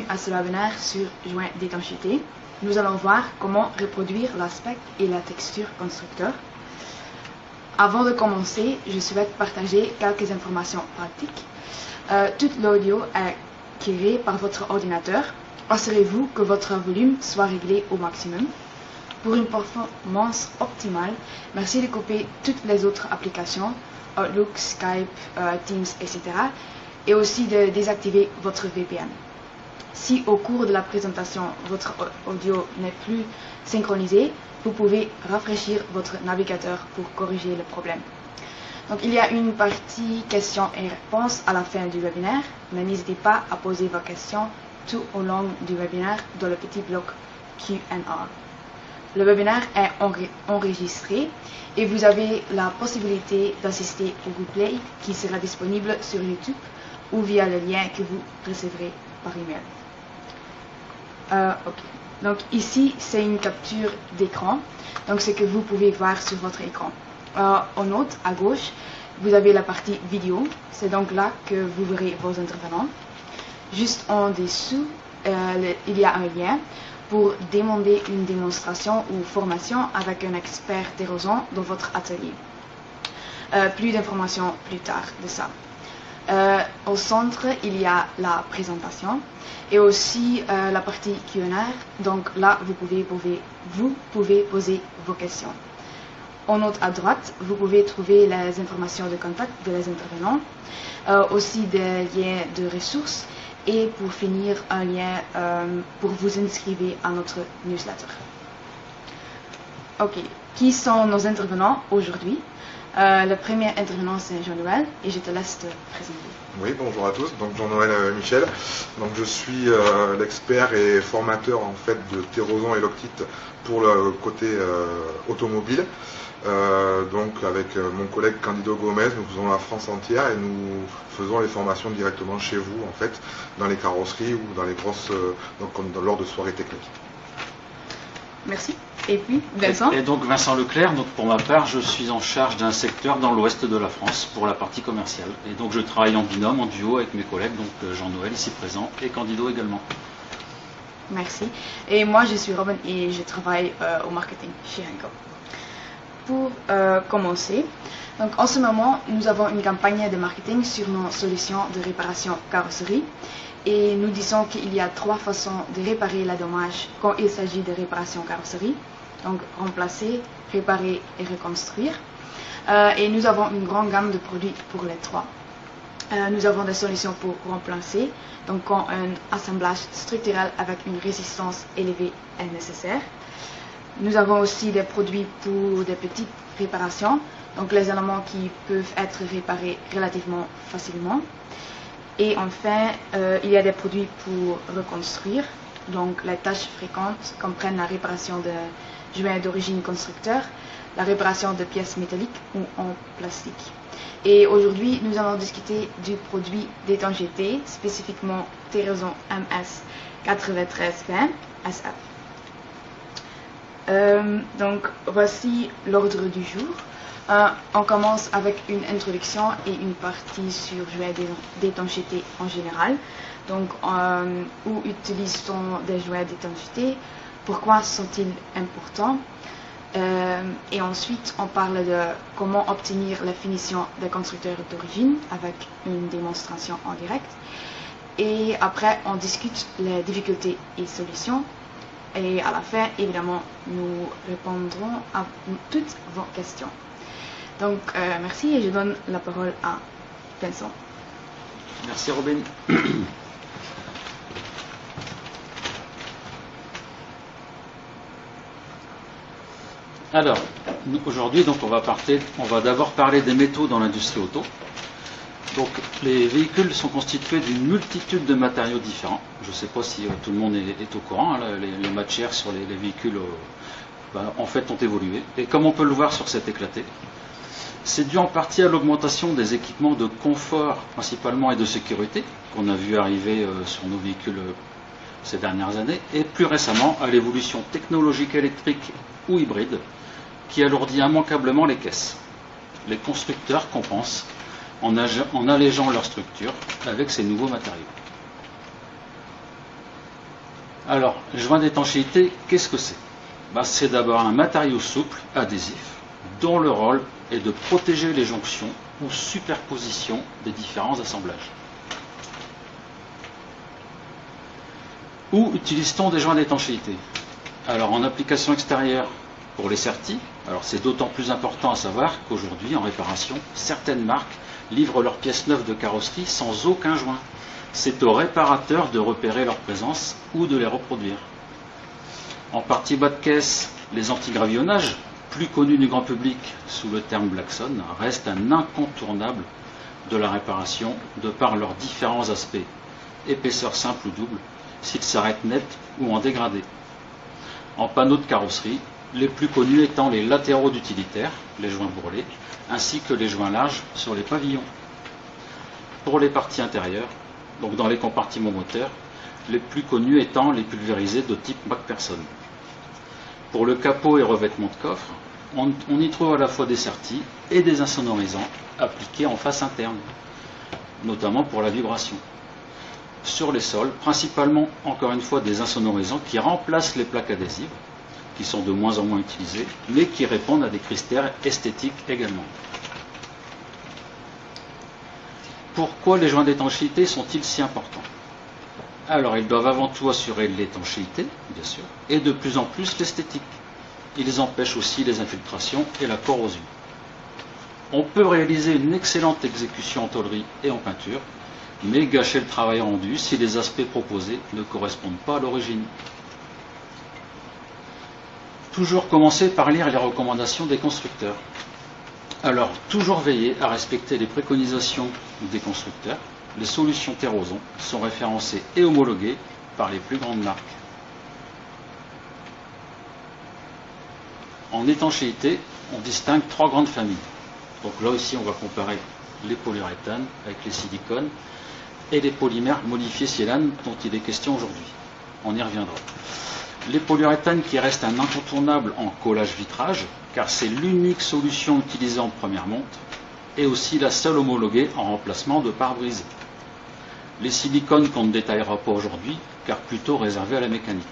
À ce webinaire sur joint d'étanchéité, nous allons voir comment reproduire l'aspect et la texture constructeur. Avant de commencer, je souhaite partager quelques informations pratiques. Toute l'audio est créée par votre ordinateur. Assurez-vous que votre volume soit réglé au maximum. Pour une performance optimale, merci de couper toutes les autres applications, Outlook, Skype, Teams, etc. et aussi de désactiver votre VPN. Si au cours de la présentation, votre audio n'est plus synchronisé, vous pouvez rafraîchir votre navigateur pour corriger le problème. Donc, il y a une partie questions et réponses à la fin du webinaire, mais n'hésitez pas à poser vos questions tout au long du webinaire dans le petit bloc Q&A. Le webinaire est enregistré et vous avez la possibilité d'assister au replay qui sera disponible sur YouTube ou via le lien que vous recevrez par email. Ok. Donc ici, c'est une capture d'écran. Donc ce que vous pouvez voir sur votre écran. En haut, à gauche, vous avez la partie vidéo. C'est donc là que vous verrez vos intervenants. Juste en dessous, il y a un lien pour demander une démonstration ou formation avec un expert d'érosion dans votre atelier. Plus d'informations plus tard de ça. Au centre, il y a la présentation et aussi la partie Q&A. Donc là, vous pouvez poser vos questions. En haut à droite, vous pouvez trouver les informations de contact des intervenants, aussi des liens de ressources et pour finir, un lien pour vous inscrire à notre newsletter. Ok, qui sont nos intervenants aujourd'hui? Le premier intervenant, c'est Jean-Noël, et je te laisse te présenter. Oui, bonjour à tous. Donc Jean-Noël Michel. Donc je suis l'expert et formateur en fait de Terroson et Loctite pour le côté automobile. Donc avec mon collègue Candido Gomez, nous faisons la France entière et nous faisons les formations directement chez vous en fait, dans les carrosseries ou dans les grosses, lors de soirées techniques. Merci. Et puis, Vincent. Et donc Vincent Leclerc, donc pour ma part, je suis en charge d'un secteur dans l'ouest de la France pour la partie commerciale. Et donc je travaille en binôme, en duo avec mes collègues, donc Jean-Noël ici présent et Candido également. Merci. Et moi, je suis Robin et je travaille au marketing chez Henkel. Pour commencer, donc en ce moment, nous avons une campagne de marketing sur nos solutions de réparation carrosserie. Et nous disons qu'il y a 3 façons de réparer les dommages quand il s'agit de réparation carrosserie. Donc remplacer, réparer et reconstruire. Et nous avons une grande gamme de produits pour les 3. Nous avons des solutions pour remplacer, donc quand un assemblage structurel avec une résistance élevée est nécessaire. Nous avons aussi des produits pour des petites réparations, donc les éléments qui peuvent être réparés relativement facilement. Et enfin, il y a des produits pour reconstruire. Donc, les tâches fréquentes comprennent la réparation de joints d'origine constructeur, la réparation de pièces métalliques ou en plastique. Et aujourd'hui, nous allons discuter du produit d'étanchéité, spécifiquement Terroson MS 9320 SF. Donc, voici l'ordre du jour. On commence avec une introduction et une partie sur joints d'étanchéité en général. Donc, où utilise-t-on des joints d'étanchéité? Pourquoi sont-ils importants? Et ensuite, on parle de comment obtenir la finition des constructeurs d'origine avec une démonstration en direct. Et après, on discute les difficultés et solutions. Et à la fin, évidemment, nous répondrons à toutes vos questions. Donc, merci et je donne la parole à Vincent. Merci Robin. Alors, aujourd'hui, donc, on va d'abord parler des métaux dans l'industrie auto. Donc, les véhicules sont constitués d'une multitude de matériaux différents. Je ne sais pas si tout le monde est au courant. Hein, les matières sur les véhicules, en fait, ont évolué. Et comme on peut le voir sur cet éclaté, c'est dû en partie à l'augmentation des équipements de confort principalement et de sécurité qu'on a vu arriver sur nos véhicules ces dernières années, et plus récemment à l'évolution technologique électrique ou hybride qui alourdit immanquablement les caisses. Les constructeurs compensent en allégeant leur structure avec ces nouveaux matériaux. Alors, joint d'étanchéité, qu'est-ce que c'est? C'est d'abord un matériau souple, adhésif, dont le rôle est de protéger les jonctions ou superpositions des différents assemblages. Où utilise-t-on des joints d'étanchéité? Alors, en application extérieure pour les sertis, alors c'est d'autant plus important à savoir qu'aujourd'hui, en réparation, certaines marques livrent leurs pièces neuves de carrosserie sans aucun joint. C'est au réparateur de repérer leur présence ou de les reproduire. En partie bas de caisse, les antigravillonnages, plus connus du grand public sous le terme Blackson, restent un incontournable de la réparation de par leurs différents aspects, épaisseur simple ou double, s'ils s'arrêtent net ou en dégradé. En panneaux de carrosserie, les plus connus étant les latéraux d'utilitaires, les joints bourrelets, ainsi que les joints larges sur les pavillons. Pour les parties intérieures, donc dans les compartiments moteurs, les plus connus étant les pulvérisés de type MacPherson. Pour le capot et revêtement de coffre, on y trouve à la fois des sertis et des insonorisants appliqués en face interne, notamment pour la vibration. Sur les sols, principalement, encore une fois, des insonorisants qui remplacent les plaques adhésives, qui sont de moins en moins utilisées, mais qui répondent à des critères esthétiques également. Pourquoi les joints d'étanchéité sont-ils si importants? Alors, ils doivent avant tout assurer l'étanchéité, bien sûr, et de plus en plus l'esthétique. Ils empêchent aussi les infiltrations et la corrosion. On peut réaliser une excellente exécution en tôlerie et en peinture, mais gâcher le travail rendu si les aspects proposés ne correspondent pas à l'origine. Toujours commencer par lire les recommandations des constructeurs. Alors, toujours veiller à respecter les préconisations des constructeurs. Les solutions Terroson sont référencées et homologuées par les plus grandes marques. En étanchéité, on distingue trois grandes familles. Donc là aussi, on va comparer les polyuréthanes avec les silicones et les polymères modifiés silanes dont il est question aujourd'hui. On y reviendra. Les polyuréthanes qui restent un incontournable en collage-vitrage, car c'est l'unique solution utilisée en première monte, et aussi la seule homologuée en remplacement de pare-brise. Les silicones qu'on ne détaillera pas aujourd'hui, car plutôt réservés à la mécanique.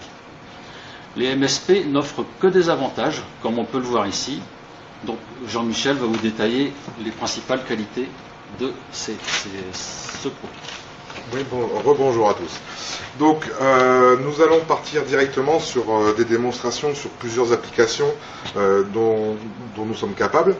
Les MSP n'offrent que des avantages, comme on peut le voir ici. Donc Jean-Michel va vous détailler les principales qualités de ce produit. Oui, rebonjour à tous. Donc nous allons partir directement sur des démonstrations sur plusieurs applications dont nous sommes capables.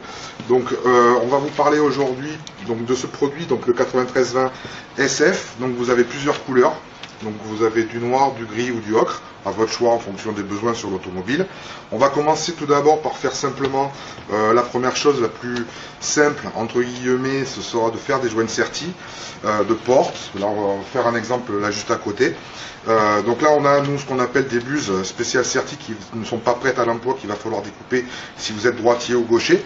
Donc on va vous parler aujourd'hui de ce produit, donc le 9320 SF. Donc vous avez plusieurs couleurs. Donc vous avez du noir, du gris ou du ocre, à votre choix en fonction des besoins sur l'automobile. On va commencer tout d'abord par faire simplement la première chose la plus simple, entre guillemets, ce sera de faire des joints sertis de porte. Là on va faire un exemple là juste à côté. Donc là on a nous ce qu'on appelle des buses spéciales sertis qui ne sont pas prêtes à l'emploi, qu'il va falloir découper si vous êtes droitier ou gaucher,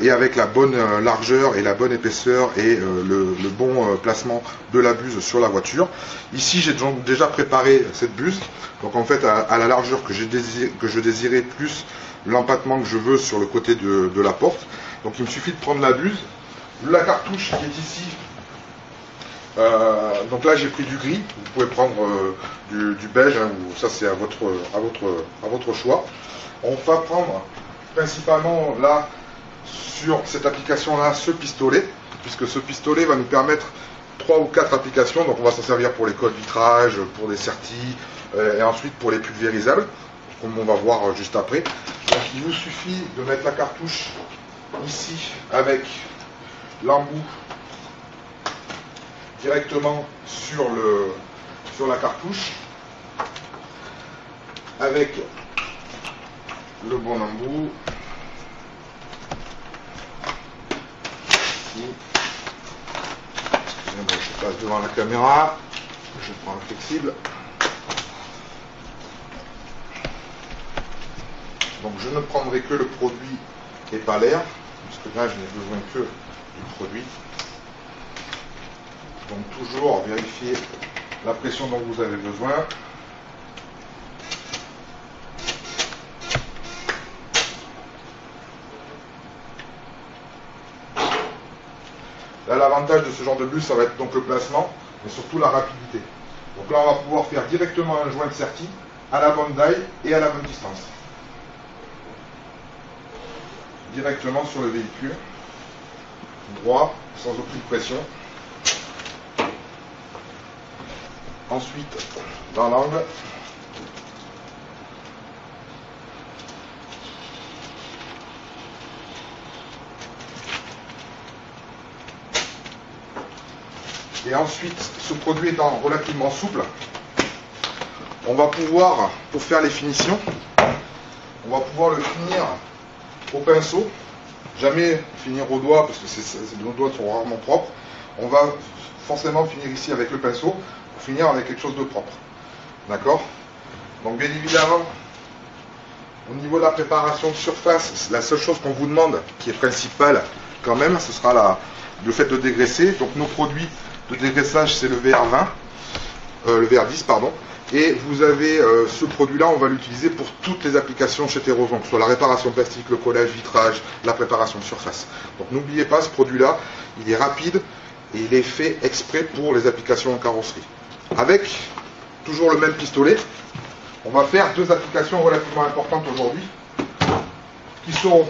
et avec la bonne largeur et la bonne épaisseur et le bon placement de la buse sur la voiture. Ici j'ai déjà préparé cette buse, donc en fait à la largeur que je désirais plus l'empattement que je veux sur le côté de la porte. Donc il me suffit de prendre la buse, la cartouche qui est ici. Donc là j'ai pris du gris, vous pouvez prendre du beige, hein, ou ça c'est à votre choix. On va prendre principalement là sur cette application là ce pistolet, puisque ce pistolet va nous permettre 3 ou 4 applications. Donc on va s'en servir pour les cols vitrage, pour des sertis et ensuite pour les pulvérisables, comme on va voir juste après. Donc il vous suffit de mettre la cartouche ici avec l'embout directement sur la cartouche avec le bon embout ici. Je passe devant la caméra, je prends le flexible. Donc je ne prendrai que le produit et pas l'air, parce que là je n'ai besoin que du produit. Donc toujours vérifier la pression dont vous avez besoin. Là l'avantage de ce genre de bus, ça va être donc le placement, mais surtout la rapidité. Donc là, on va pouvoir faire directement un joint de sertie à la bonne taille et à la bonne distance. Directement sur le véhicule, droit, sans aucune pression. Ensuite, dans l'angle. Et ensuite, ce produit étant relativement souple, on va pouvoir, pour faire les finitions, on va pouvoir le finir au pinceau, jamais finir au doigt parce que nos doigts sont rarement propres. On va forcément finir ici avec le pinceau pour finir avec quelque chose de propre. D'accord? Donc bien évidemment, au niveau de la préparation de surface, la seule chose qu'on vous demande, qui est principale quand même, ce sera le fait de dégraisser. Donc nos produits de dégraissage, c'est le VR20, le VR10 pardon. Et vous avez ce produit-là, on va l'utiliser pour toutes les applications chez Terroson, que ce soit la réparation plastique, le collage, vitrage, la préparation de surface. Donc n'oubliez pas, ce produit-là, il est rapide et il est fait exprès pour les applications en carrosserie. Avec toujours le même pistolet, on va faire deux applications relativement importantes aujourd'hui, qui sont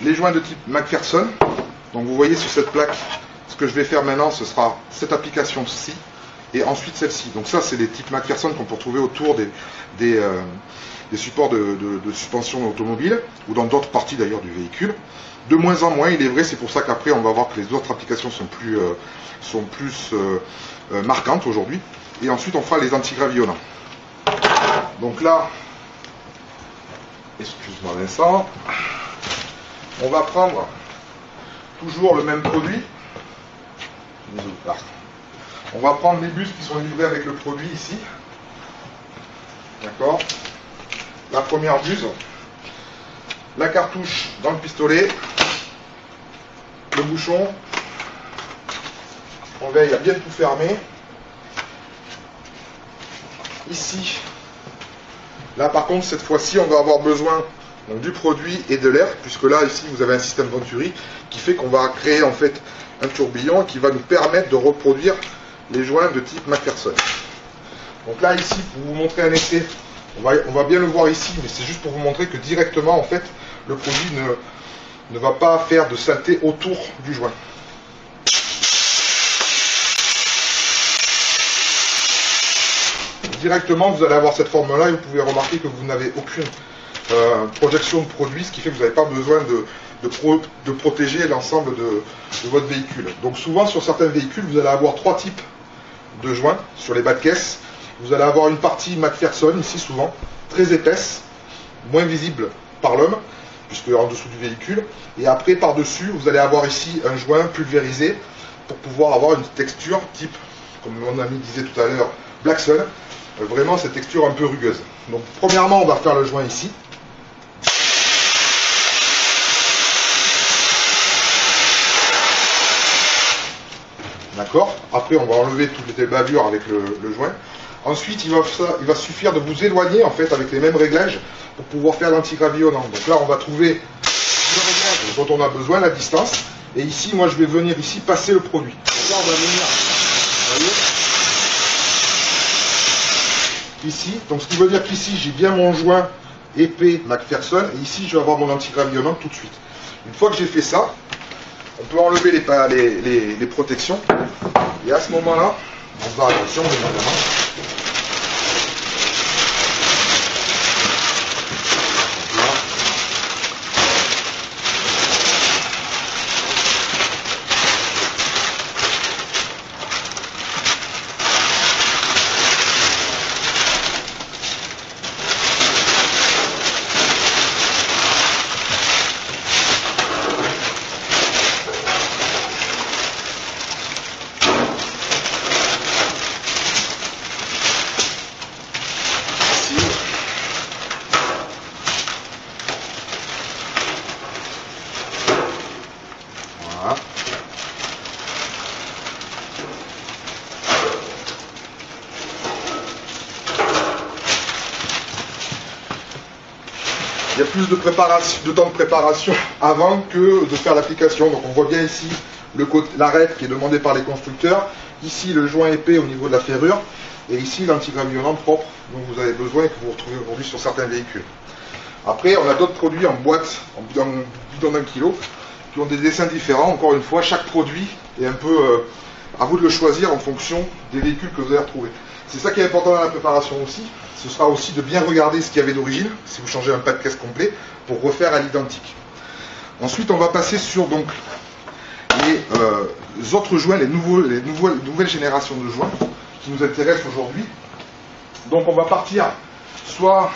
les joints de type McPherson. Donc vous voyez sur cette plaque, ce que je vais faire maintenant, ce sera cette application-ci, et ensuite celle-ci. Donc ça, c'est les types McPherson qu'on peut retrouver autour des supports de suspension automobile, ou dans d'autres parties d'ailleurs du véhicule. De moins en moins, il est vrai, c'est pour ça qu'après on va voir que les autres applications sont plus marquantes aujourd'hui. Et ensuite on fera les antigravillonnants. Donc là, excuse-moi Vincent, on va prendre toujours le même produit. On va prendre les bus qui sont livrés avec le produit ici. D'accord? La première buse, la cartouche dans le pistolet, le bouchon. On veille à bien tout fermer. Ici, là par contre, cette fois-ci, on va avoir besoin donc, du produit et de l'air, puisque là, ici, vous avez un système Venturi qui fait qu'on va créer en fait un tourbillon qui va nous permettre de reproduire les joints de type McPherson. Donc là, ici, pour vous montrer un essai, on va bien le voir ici, mais c'est juste pour vous montrer que directement, en fait, le produit ne va pas faire de saleté autour du joint. Directement, vous allez avoir cette forme-là et vous pouvez remarquer que vous n'avez aucune projection de produit, ce qui fait que vous n'avez pas besoin de protéger l'ensemble de votre véhicule. Donc souvent, sur certains véhicules, vous allez avoir trois types de joints sur les bas de caisse. Vous allez avoir une partie McPherson, ici souvent, très épaisse, moins visible par l'homme, puisque en dessous du véhicule. Et après, par-dessus, vous allez avoir ici un joint pulvérisé pour pouvoir avoir une texture type, comme mon ami disait tout à l'heure, Blackson. Vraiment cette texture un peu rugueuse. Donc premièrement, on va faire le joint ici. D'accord? Après, on va enlever toutes les bavures avec le joint. Ensuite, il va suffire de vous éloigner en fait avec les mêmes réglages pour pouvoir faire l'antigravillonnant. Donc là, on va trouver le réglage dont on a besoin, la distance. Et ici, moi, je vais venir ici passer le produit. Donc là, on va venir, vous voyez, ici. Donc ce qui veut dire qu'ici, j'ai bien mon joint épais McPherson. Et ici, je vais avoir mon antigravillonnant tout de suite. Une fois que j'ai fait ça, on peut enlever les protections. Et à ce moment-là, on va attention, bien évidemment. Il y a plus de temps de préparation avant que de faire l'application. Donc on voit bien ici l'arête qui est demandée par les constructeurs, ici le joint épais au niveau de la ferrure, et ici l'antigravillonnant propre dont vous avez besoin et que vous retrouvez aujourd'hui sur certains véhicules. Après, on a d'autres produits en boîte, en bidon d'1 kg, qui ont des dessins différents. Encore une fois, chaque produit est un peu à vous de le choisir en fonction des véhicules que vous allez retrouver. C'est ça qui est important dans la préparation aussi. Ce sera aussi de bien regarder ce qu'il y avait d'origine, si vous changez un pas de caisse complet, pour refaire à l'identique. Ensuite, on va passer sur donc les autres joints, les nouvelles générations de joints qui nous intéressent aujourd'hui. Donc on va partir soit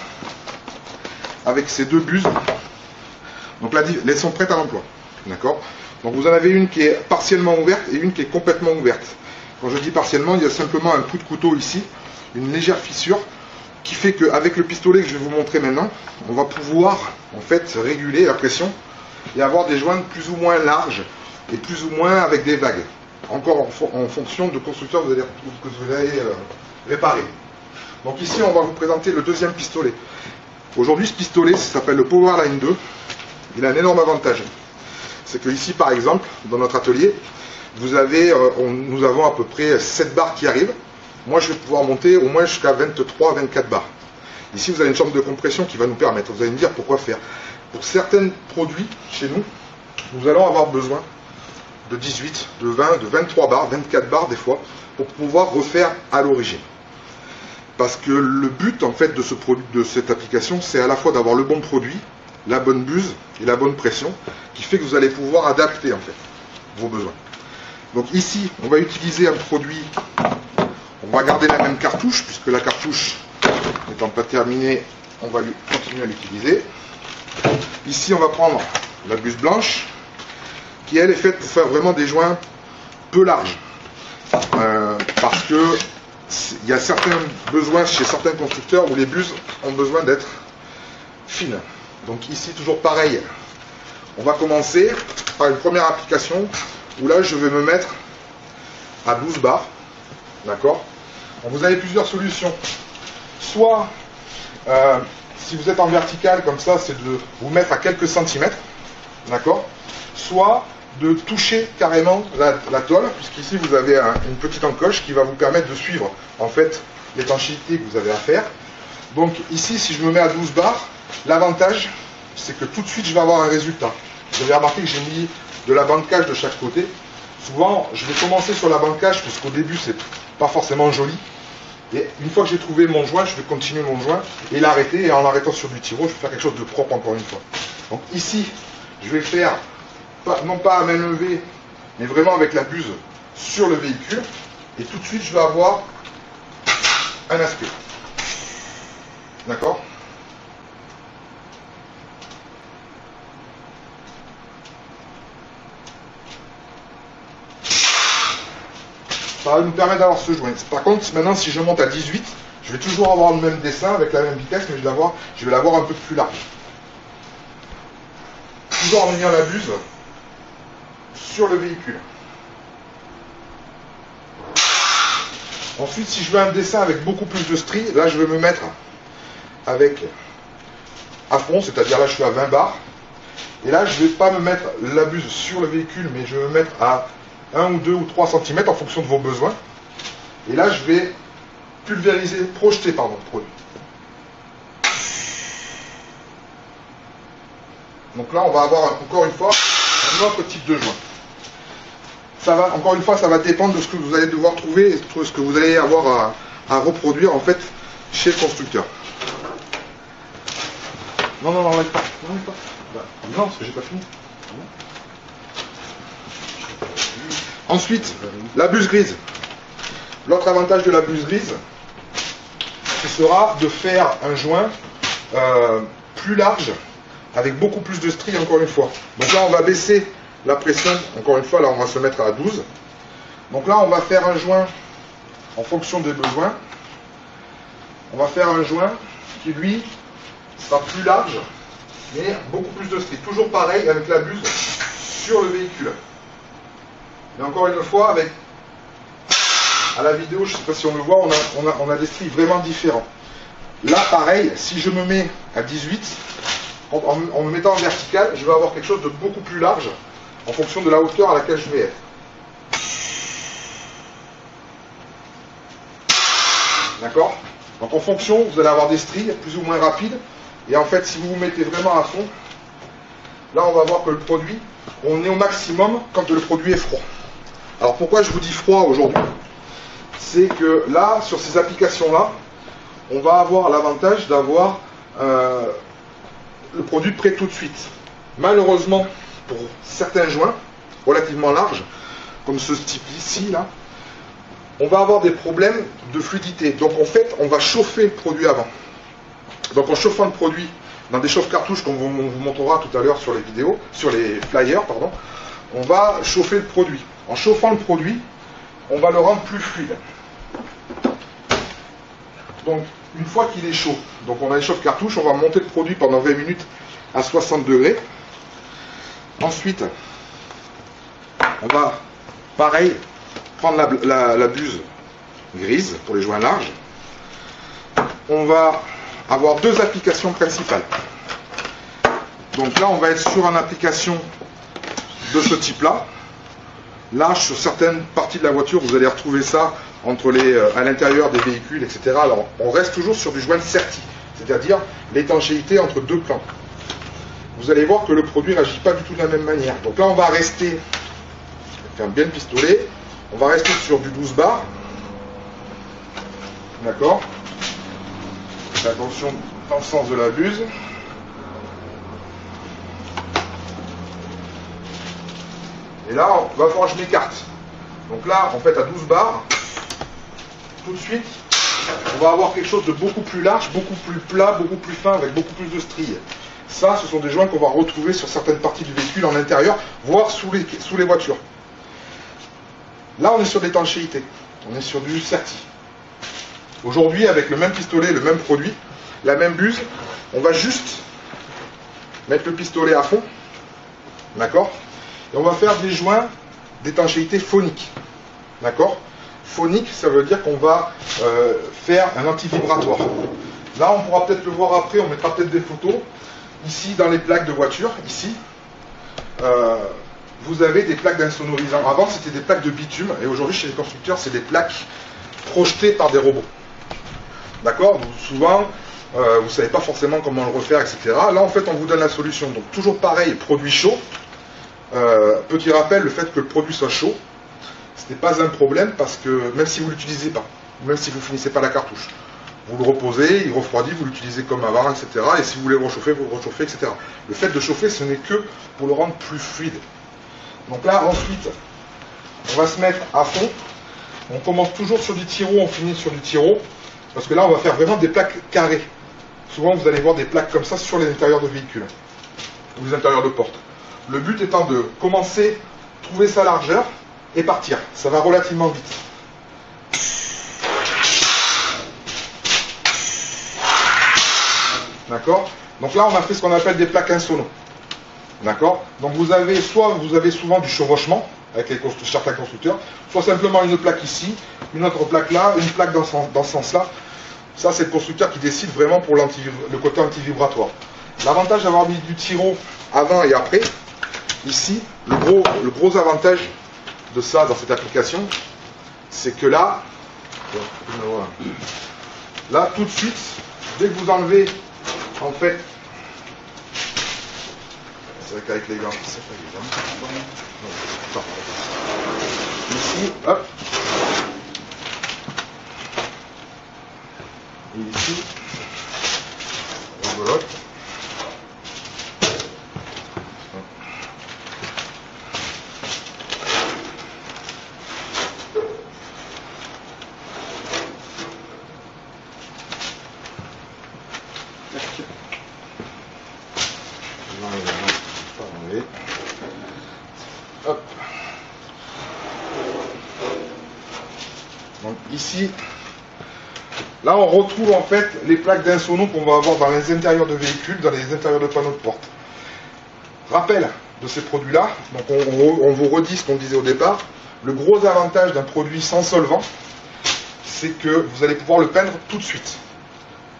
avec ces deux buses. Donc là, elles sont prêtes à l'emploi. D'accord? Donc vous en avez une qui est partiellement ouverte et une qui est complètement ouverte. Quand je dis partiellement, il y a simplement un coup de couteau ici, une légère fissure, qui fait qu'avec le pistolet que je vais vous montrer maintenant, on va pouvoir en fait réguler la pression et avoir des joints plus ou moins larges et plus ou moins avec des vagues. Encore en fonction de constructeur que vous allez réparer. Donc ici, on va vous présenter le deuxième pistolet. Aujourd'hui, ce pistolet, ça s'appelle le Powerline 2. Il a un énorme avantage. C'est que ici, par exemple, dans notre atelier, nous avons à peu près 7 barres qui arrivent. Moi, je vais pouvoir monter au moins jusqu'à 23 à 24 barres. Ici, vous avez une chambre de compression qui va nous permettre. Vous allez me dire pourquoi faire. Pour certains produits, chez nous, nous allons avoir besoin de 18, de 20, de 23 barres, 24 barres des fois, pour pouvoir refaire à l'origine. Parce que le but, en fait, de cette application, c'est à la fois d'avoir le bon produit, la bonne buse et la bonne pression, qui fait que vous allez pouvoir adapter, en fait, vos besoins. Donc ici, on va utiliser un produit, on va garder la même cartouche, puisque la cartouche n'étant pas terminée, on va continuer à l'utiliser. Ici, on va prendre la buse blanche, qui elle est faite pour faire vraiment des joints peu larges. Parce que il y a certains besoins chez certains constructeurs où les buses ont besoin d'être fines. Donc ici, toujours pareil, on va commencer par une première application où là, je vais me mettre à 12 barres. D'accord? Vous avez plusieurs solutions. Soit, si vous êtes en vertical comme ça, c'est de vous mettre à quelques centimètres. D'accord? Soit de toucher carrément la tôle, puisqu'ici vous avez une petite encoche qui va vous permettre de suivre en fait l'étanchéité que vous avez à faire. Donc ici, si je me mets à 12 barres, l'avantage c'est que tout de suite je vais avoir un résultat. Vous avez remarqué que j'ai mis de la bancage de chaque côté. Souvent je vais commencer sur la bancage parce qu'au début c'est pas forcément joli. Et une fois que j'ai trouvé mon joint, je vais continuer mon joint et l'arrêter, et en l'arrêtant sur du tiro, je vais faire quelque chose de propre encore une fois. Donc ici, je vais faire non pas à main levée, mais vraiment avec la buse sur le véhicule, et tout de suite je vais avoir un aspect. D'accord? Ça va nous permettre d'avoir ce joint. Par contre, maintenant, si je monte à 18, je vais toujours avoir le même dessin avec la même vitesse, mais je vais l'avoir un peu plus large. Toujours en ayant la buse sur le véhicule. Ensuite, si je veux un dessin avec beaucoup plus de stries, là je vais me mettre avec à fond, c'est-à-dire là je suis à 20 barres. Et là je ne vais pas me mettre la buse sur le véhicule, mais je vais me mettre à 1 ou 2 ou 3 cm en fonction de vos besoins. Et là je vais projeter le produit. Donc là on va avoir encore une fois un autre type de joint. Encore une fois, ça va dépendre de ce que vous allez devoir trouver et de ce que vous allez avoir à reproduire en fait chez le constructeur. Non, n'enlève pas. Non, parce que j'ai pas fini. Ensuite, la buse grise. L'autre avantage de la buse grise, ce sera de faire un joint plus large, avec beaucoup plus de stries encore une fois. Donc là, on va baisser la pression, encore une fois, là on va se mettre à 12. Donc là on va faire un joint en fonction des besoins. On va faire un joint qui lui sera plus large, mais beaucoup plus de stries. Toujours pareil avec la buse sur le véhicule. Et encore une fois, à la vidéo, je ne sais pas si on le voit, on a des stries vraiment différents. Là pareil, si je me mets à 18, en me mettant en vertical, je vais avoir quelque chose de beaucoup plus large en fonction de la hauteur à laquelle je vais être. D'accord? Donc en fonction, vous allez avoir des stries plus ou moins rapides. Et en fait, si vous vous mettez vraiment à fond, là on va voir que le produit, on est au maximum quand le produit est froid. Alors pourquoi je vous dis froid aujourd'hui? C'est que là, sur ces applications-là, on va avoir l'avantage d'avoir le produit prêt tout de suite. Malheureusement, pour certains joints relativement larges, comme ce type ici, là, on va avoir des problèmes de fluidité. Donc en fait, on va chauffer le produit avant. Donc en chauffant le produit dans des chauffe-cartouches, comme on vous montrera tout à l'heure sur les vidéos, sur les flyers, pardon, on va chauffer le produit. En chauffant le produit, on va le rendre plus fluide. Donc une fois qu'il est chaud, donc on a les chauffe-cartouches, on va monter le produit pendant 20 minutes à 60 degrés. Ensuite, on va, pareil, prendre la buse grise pour les joints larges. On va avoir deux applications principales. Donc là, on va être sur une application de ce type-là. Large sur certaines parties de la voiture, vous allez retrouver ça à l'intérieur des véhicules, etc. Alors, on reste toujours sur du joint serti, c'est-à-dire l'étanchéité entre deux plans. Vous allez voir que le produit ne réagit pas du tout de la même manière. Donc là, on va rester, avec un bien pistolet, on va rester sur du 12 bar. D'accord? Attention dans le sens de la buse. Et là, on va voir, je m'écarte. Donc là, en fait, à 12 bars, tout de suite, on va avoir quelque chose de beaucoup plus large, beaucoup plus plat, beaucoup plus fin, avec beaucoup plus de stries. Ça, ce sont des joints qu'on va retrouver sur certaines parties du véhicule en intérieur, voire sous les voitures. Là, on est sur l'étanchéité. On est sur du serti. Aujourd'hui, avec le même pistolet, le même produit, la même buse, on va juste mettre le pistolet à fond. D'accord? Et on va faire des joints d'étanchéité phonique. D'accord? Phonique, ça veut dire qu'on va faire un anti-vibratoire. Là, on pourra peut-être le voir après, on mettra peut-être des photos. Ici, dans les plaques de voiture, ici, vous avez des plaques d'insonorisants. Avant, c'était des plaques de bitume, et aujourd'hui, chez les constructeurs, c'est des plaques projetées par des robots. D'accord? Souvent, vous ne savez pas forcément comment le refaire, etc. Là, en fait, on vous donne la solution. Donc, toujours pareil, produit chaud. Petit rappel, le fait que le produit soit chaud, ce n'est pas un problème parce que même si vous ne l'utilisez pas, même si vous ne finissez pas la cartouche, vous le reposez, il refroidit, vous l'utilisez comme avant, etc. Et si vous voulez le réchauffer, vous le réchauffez, etc. Le fait de chauffer, ce n'est que pour le rendre plus fluide. Donc là, ensuite, on va se mettre à fond. On commence toujours sur du tiro, on finit sur du tiro. Parce que là, on va faire vraiment des plaques carrées. Souvent, vous allez voir des plaques comme ça sur les intérieurs de véhicules. Ou les intérieurs de portes. Le but étant de commencer, trouver sa largeur et partir. Ça va relativement vite. D'accord? Donc là, on a fait ce qu'on appelle des plaques insono. D'accord? Donc vous avez souvent du chevauchement avec certains constructeurs, soit simplement une plaque ici, une autre plaque là, une plaque dans ce sens-là. Ça, c'est le constructeur qui décide vraiment pour le côté anti-vibratoire. L'avantage d'avoir mis du tiro avant et après, ici, le gros avantage de ça dans cette application, c'est que là, tout de suite, dès que vous enlevez, en fait, c'est vrai qu'avec les gants, c'est pas évident. Ici, hop. Et ici, on rebelote. Hop. Donc ici, là on retrouve en fait les plaques d'insono qu'on va avoir dans les intérieurs de véhicules, dans les intérieurs de panneaux de porte. Rappel de ces produits-là, donc on vous redit ce qu'on disait au départ. Le gros avantage d'un produit sans solvant, c'est que vous allez pouvoir le peindre tout de suite.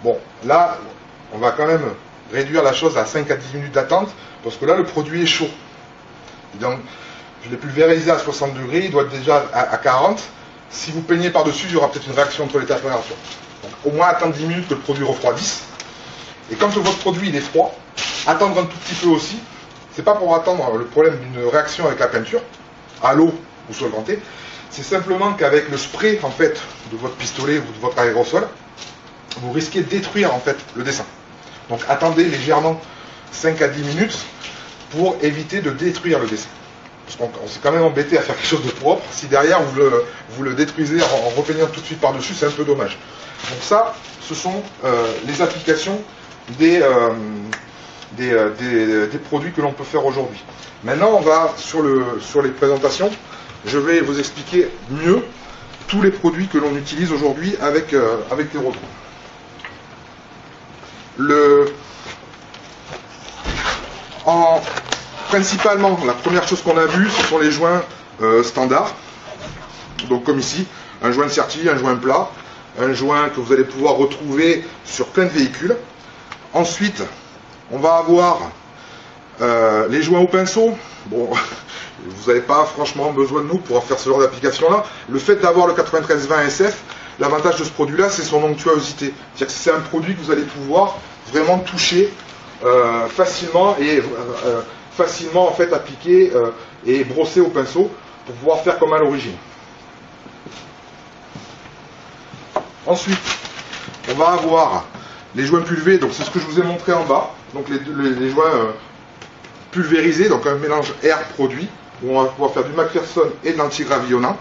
Bon, là, on va quand même réduire la chose à 5 à 10 minutes d'attente, parce que là, le produit est chaud. Donc, je l'ai pulvérisé à 60 degrés, il doit être déjà à 40. Si vous peignez par-dessus, il y aura peut-être une réaction entre les températures. au moins attendre 10 minutes que le produit refroidisse. Et quand votre produit il est froid, attendre un tout petit peu aussi. C'est pas pour attendre le problème d'une réaction avec la peinture, à l'eau ou solvantée. C'est simplement qu'avec le spray en fait de votre pistolet ou de votre aérosol, vous risquez de détruire en fait le dessin. Donc attendez légèrement 5 à 10 minutes pour éviter de détruire le dessin. Parce qu'on s'est quand même embêté à faire quelque chose de propre. Si derrière vous le détruisez en repeignant tout de suite par-dessus, c'est un peu dommage. Donc ça, ce sont les applications des produits que l'on peut faire aujourd'hui. Maintenant, on va sur les présentations. Je vais vous expliquer mieux tous les produits que l'on utilise aujourd'hui avec Terroson. Principalement, la première chose qu'on a vue, ce sont les joints standards. Donc comme ici, un joint de sertie, un joint plat, un joint que vous allez pouvoir retrouver sur plein de véhicules. Ensuite, on va avoir les joints au pinceau. Bon, vous n'avez pas franchement besoin de nous pour faire ce genre d'application-là. Le fait d'avoir le 9320 SF, l'avantage de ce produit-là, c'est son onctuosité. C'est-à-dire que c'est un produit que vous allez pouvoir vraiment toucher facilement et facilement en fait appliquer et brosser au pinceau pour pouvoir faire comme à l'origine. Ensuite, on va avoir les joints pulvés, donc c'est ce que je vous ai montré en bas, donc les joints pulvérisés, donc un mélange air-produit, où on va pouvoir faire du McPherson et de l'antigravillonnant.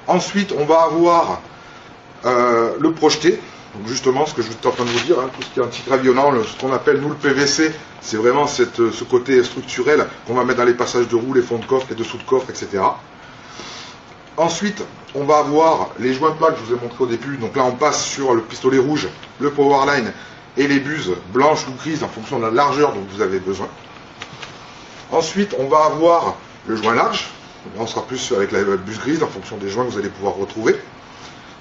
Ensuite, on va avoir le projeté, donc justement ce que je suis en train de vous dire, hein, tout ce qui est antigravillonnant, ce qu'on appelle nous le PVC, c'est vraiment ce côté structurel qu'on va mettre dans les passages de roue, les fonds de coffre, les dessous de coffre, etc. Ensuite, on va avoir les joints plats que je vous ai montré au début. Donc là, on passe sur le pistolet rouge, le Powerline et les buses blanches ou grises en fonction de la largeur dont vous avez besoin. Ensuite, on va avoir le joint large. Là, on sera plus avec la buse grise en fonction des joints que vous allez pouvoir retrouver.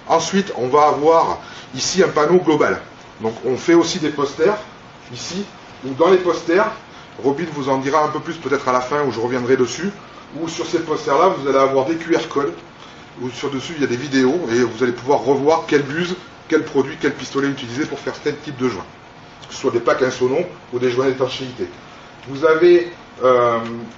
Ensuite, on va avoir ici un panneau global. Donc, on fait aussi des posters ici, ou dans les posters, Robin vous en dira un peu plus peut-être à la fin où je reviendrai dessus, où sur ces posters-là, vous allez avoir des QR codes, où sur dessus il y a des vidéos, et vous allez pouvoir revoir quelle buse, quel produit, quel pistolet utiliser pour faire tel type de joint. Que ce soit des plaques insonon ou des joints d'étanchéité. Vous avez,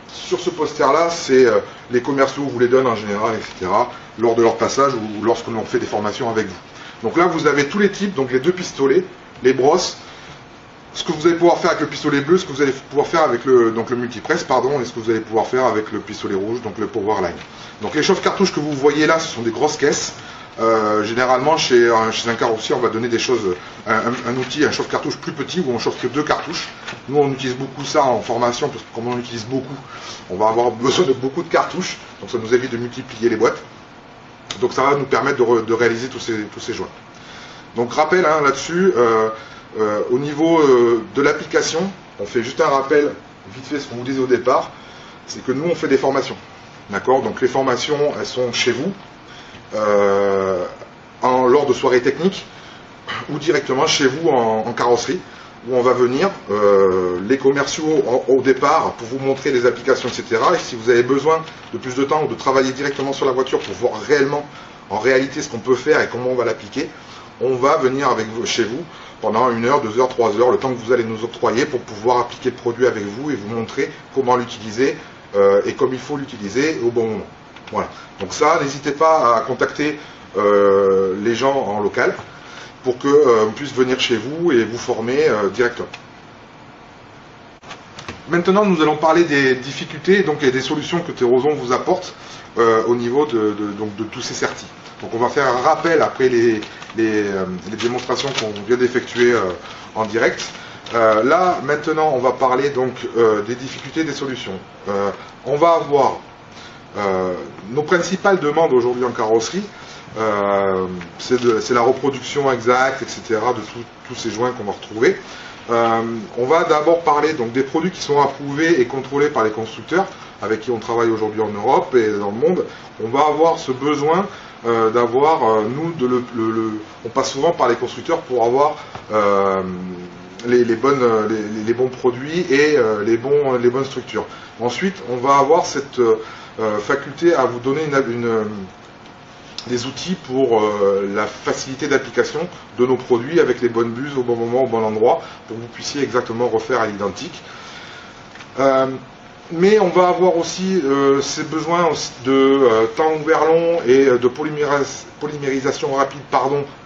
sur ce poster-là, c'est les commerciaux vous les donnent en général, etc., lors de leur passage ou lorsque l'on fait des formations avec vous. Donc là, vous avez tous les types, donc les deux pistolets, les brosses, ce que vous allez pouvoir faire avec le pistolet bleu, ce que vous allez pouvoir faire avec le multipresse, pardon, et ce que vous allez pouvoir faire avec le pistolet rouge, donc le Powerline. Donc les chauffe-cartouches que vous voyez là, ce sont des grosses caisses. Généralement, chez un carrossier, on va donner des choses, un outil, un chauffe-cartouche plus petit où on chauffe que 2 cartouches. Nous, on utilise beaucoup ça en formation parce que comme on utilise beaucoup, on va avoir besoin de beaucoup de cartouches. Donc ça nous évite de multiplier les boîtes. Donc ça va nous permettre de réaliser tous ces joints. Donc rappel hein, là-dessus, au niveau de l'application, on fait juste un rappel, vite fait ce qu'on vous disait au départ, c'est que nous on fait des formations. D'accord ? Donc les formations, elles sont chez vous, lors de soirées techniques, ou directement chez vous en carrosserie, où on va venir, les commerciaux au départ, pour vous montrer les applications, etc. Et si vous avez besoin de plus de temps ou de travailler directement sur la voiture pour voir réellement, en réalité, ce qu'on peut faire et comment on va l'appliquer, on va venir chez vous pendant 1 heure, 2 heures, 3 heures, le temps que vous allez nous octroyer pour pouvoir appliquer le produit avec vous et vous montrer comment l'utiliser et comme il faut l'utiliser au bon moment. Voilà. Donc ça, n'hésitez pas à contacter les gens en local pour qu'on puisse venir chez vous et vous former directement. Maintenant, nous allons parler des difficultés et des solutions que Terroson vous apporte au niveau de tous ces certis. Donc on va faire un rappel après les démonstrations qu'on vient d'effectuer en direct. Là, maintenant, on va parler donc des difficultés, des solutions. On va avoir nos principales demandes aujourd'hui en carrosserie, c'est la reproduction exacte, etc., de tous ces joints qu'on va retrouver. On va d'abord parler donc des produits qui sont approuvés et contrôlés par les constructeurs, avec qui on travaille aujourd'hui en Europe et dans le monde. On va avoir ce besoin d'avoir, on passe souvent par les constructeurs pour avoir les bons produits et les bonnes structures. Ensuite, on va avoir cette faculté à vous donner des outils pour la facilité d'application de nos produits avec les bonnes buses au bon moment, au bon endroit, pour que vous puissiez exactement refaire à l'identique. Mais on va avoir aussi ces besoins de temps ouvert long et de polymérisation rapide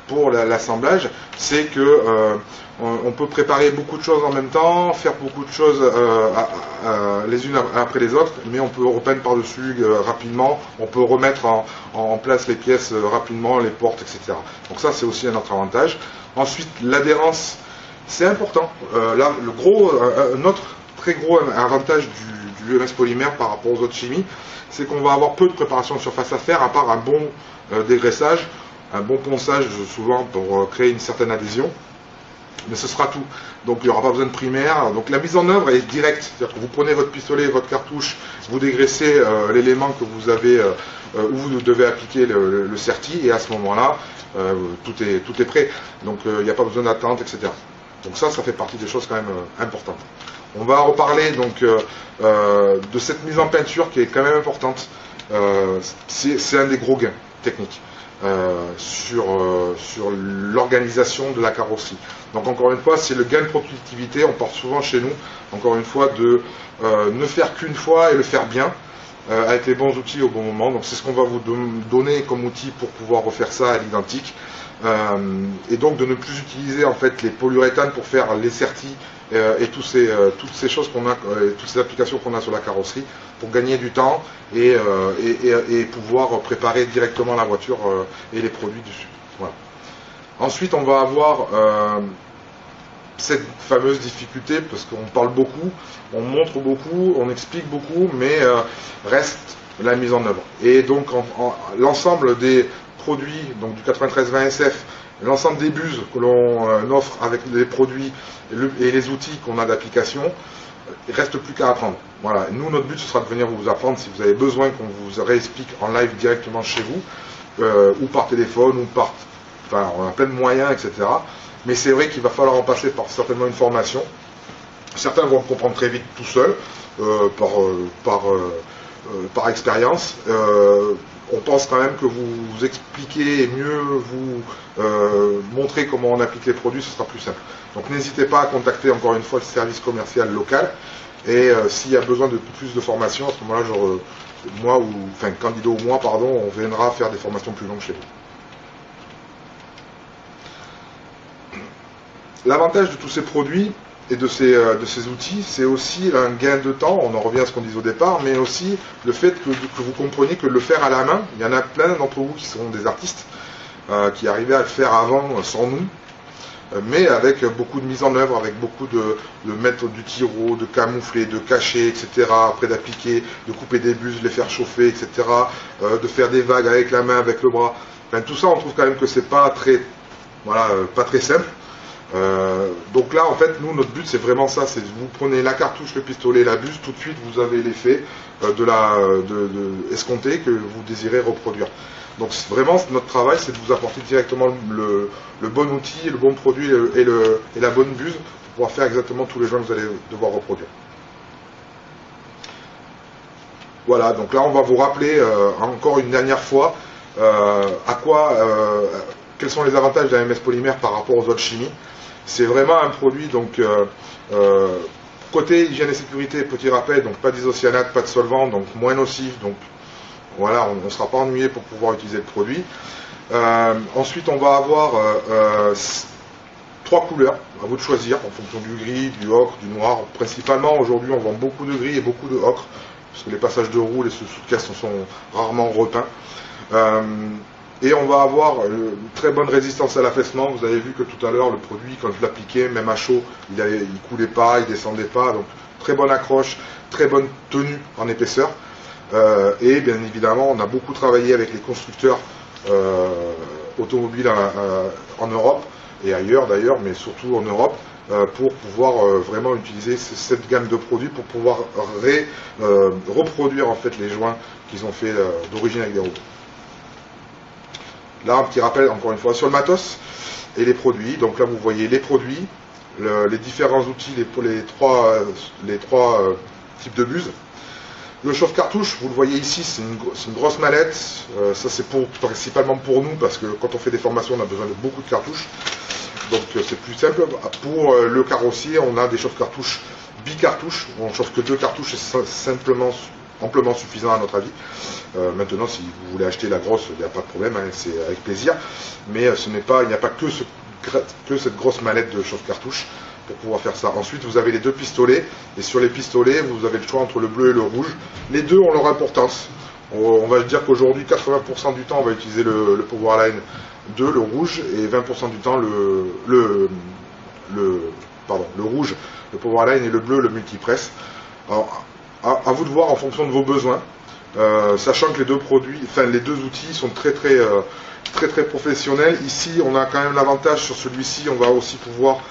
pour l'assemblage. C'est que on peut préparer beaucoup de choses en même temps, faire beaucoup de choses les unes après les autres, mais on peut repeindre par-dessus rapidement, on peut remettre en place les pièces rapidement, les portes, etc. Donc ça, c'est aussi un autre avantage. Ensuite, l'adhérence, c'est important. Là, un autre très gros avantage du UMS polymère par rapport aux autres chimies, c'est qu'on va avoir peu de préparation de surface à faire, à part un bon dégraissage, un bon ponçage souvent pour créer une certaine adhésion. Mais ce sera tout. Donc il n'y aura pas besoin de primaire. Donc la mise en œuvre est directe. C'est-à-dire que vous prenez votre pistolet, votre cartouche, vous dégraissez l'élément que vous avez, où vous devez appliquer le serti, et à ce moment-là, tout est prêt. Donc il n'y a pas besoin d'attente, etc. Donc ça fait partie des choses quand même importantes. On va reparler donc de cette mise en peinture qui est quand même importante. C'est un des gros gains techniques. Sur l'organisation de la carrosserie. Donc encore une fois, c'est le gain de productivité. On part souvent chez nous, encore une fois, de ne faire qu'une fois et le faire bien, avec les bons outils au bon moment. Donc c'est ce qu'on va vous donner comme outil pour pouvoir refaire ça à l'identique. Et donc de ne plus utiliser en fait les polyuréthanes pour faire les sertis et toutes ces choses qu'on a, toutes ces applications qu'on a sur la carrosserie, pour gagner du temps et pouvoir préparer directement la voiture et les produits dessus. Voilà. Ensuite, on va avoir cette fameuse difficulté, parce qu'on parle beaucoup, on montre beaucoup, on explique beaucoup, mais reste la mise en œuvre. Et donc l'ensemble des produits, donc du 9320 SF, l'ensemble des buses que l'on offre avec les produits et les outils qu'on a d'application, il ne reste plus qu'à apprendre. Voilà. Nous, notre but, ce sera de venir vous apprendre si vous avez besoin qu'on vous réexplique en live directement chez vous, ou par téléphone, ou enfin, on a plein de moyens, etc. Mais c'est vrai qu'il va falloir en passer par certainement une formation. Certains vont comprendre très vite tout seuls, par expérience. On pense quand même que vous expliquer et mieux vous montrer comment on applique les produits, ce sera plus simple. Donc n'hésitez pas à contacter encore une fois le service commercial local, et s'il y a besoin de plus de formation, à ce moment-là, Candido ou moi, on viendra faire des formations plus longues chez vous. L'avantage de tous ces produits et de ces outils, c'est aussi un gain de temps. On en revient à ce qu'on disait au départ, mais aussi le fait que vous compreniez que le faire à la main, il y en a plein d'entre vous qui sont des artistes, qui arrivaient à le faire avant sans nous, mais avec beaucoup de mise en œuvre, avec beaucoup de mettre du tiro, de camoufler, de cacher, etc. Après d'appliquer, de couper des buses, de les faire chauffer, etc. De faire des vagues avec la main, avec le bras. Enfin, tout ça, on trouve quand même que c'est pas très simple. Donc là, en fait, nous, notre but, c'est vraiment ça, c'est vous prenez la cartouche, le pistolet, la buse, tout de suite, vous avez l'effet escompté que vous désirez reproduire. Donc vraiment, notre travail, c'est de vous apporter directement le bon outil, le bon produit et la bonne buse pour pouvoir faire exactement tous les joints que vous allez devoir reproduire. Voilà, donc là, on va vous rappeler encore une dernière fois quels sont les avantages d'un MS polymère par rapport aux autres chimies. C'est vraiment un produit, donc côté hygiène et sécurité, petit rappel, donc pas d'isocyanate, pas de solvant, donc moins nocif, donc voilà, on ne sera pas ennuyé pour pouvoir utiliser le produit. Ensuite, on va avoir 3 couleurs, à vous de choisir, en fonction du gris, du ocre, du noir. Principalement, aujourd'hui, on vend beaucoup de gris et beaucoup de ocre, parce que les passages de roue, les sous-caisses sont rarement repeints. Et on va avoir une très bonne résistance à l'affaissement. Vous avez vu que tout à l'heure, le produit, quand je l'appliquais, même à chaud, il coulait pas, il descendait pas. Donc très bonne accroche, très bonne tenue en épaisseur. Et bien évidemment, on a beaucoup travaillé avec les constructeurs automobiles en Europe et ailleurs d'ailleurs, mais surtout en Europe, pour pouvoir vraiment utiliser cette gamme de produits pour pouvoir reproduire en fait les joints qu'ils ont fait d'origine avec des robots. Là, un petit rappel, encore une fois, sur le matos et les produits. Donc là, vous voyez les produits, les différents outils pour les trois types de buses. Le chauffe-cartouche, vous le voyez ici, c'est une grosse mallette. Ça, c'est principalement pour nous, parce que quand on fait des formations, on a besoin de beaucoup de cartouches. Donc, c'est plus simple. Pour le carrossier, on a des chauffe-cartouches bi-cartouches. On chauffe que 2 cartouches, c'est amplement suffisant à notre avis. Maintenant, si vous voulez acheter la grosse, il n'y a pas de problème, hein, c'est avec plaisir. Mais il n'y a pas que cette grosse mallette de chauffe-cartouche pour pouvoir faire ça. Ensuite, vous avez les 2 pistolets, et sur les pistolets, vous avez le choix entre le bleu et le rouge. Les deux ont leur importance. On va dire qu'aujourd'hui, 80% du temps, on va utiliser le Powerline 2, le rouge, et 20% du temps le rouge, le Powerline, et le bleu, le multipress. Alors, à vous de voir en fonction de vos besoins, sachant que les deux outils sont très professionnels. Ici, on a quand même l'avantage sur celui-ci, on va aussi pouvoir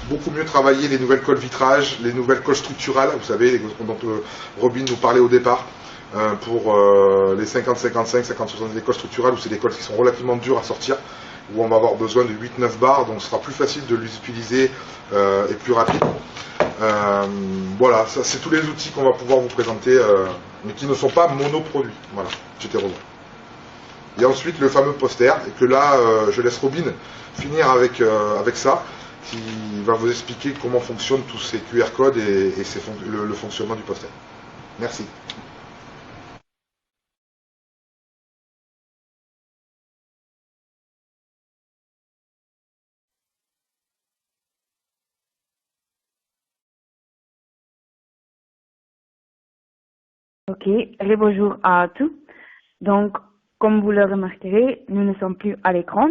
beaucoup mieux travailler les nouvelles colles vitrage, les nouvelles colles structurales, vous savez, dont Robin nous parlait au départ, pour les 50-55, 50-60, les colles structurales, où c'est des colles qui sont relativement dures à sortir, où on va avoir besoin de 8-9 barres, donc ce sera plus facile de les utiliser et plus rapide. Voilà, ça c'est tous les outils qu'on va pouvoir vous présenter, mais qui ne sont pas monoproduits. Voilà, j'étais Robin. Et ensuite le fameux poster, et que là je laisse Robin finir avec ça, qui va vous expliquer comment fonctionnent tous ces QR codes et le fonctionnement du poster. Merci. Ok, bonjour à tous. Donc, comme vous le remarquerez, nous ne sommes plus à l'écran.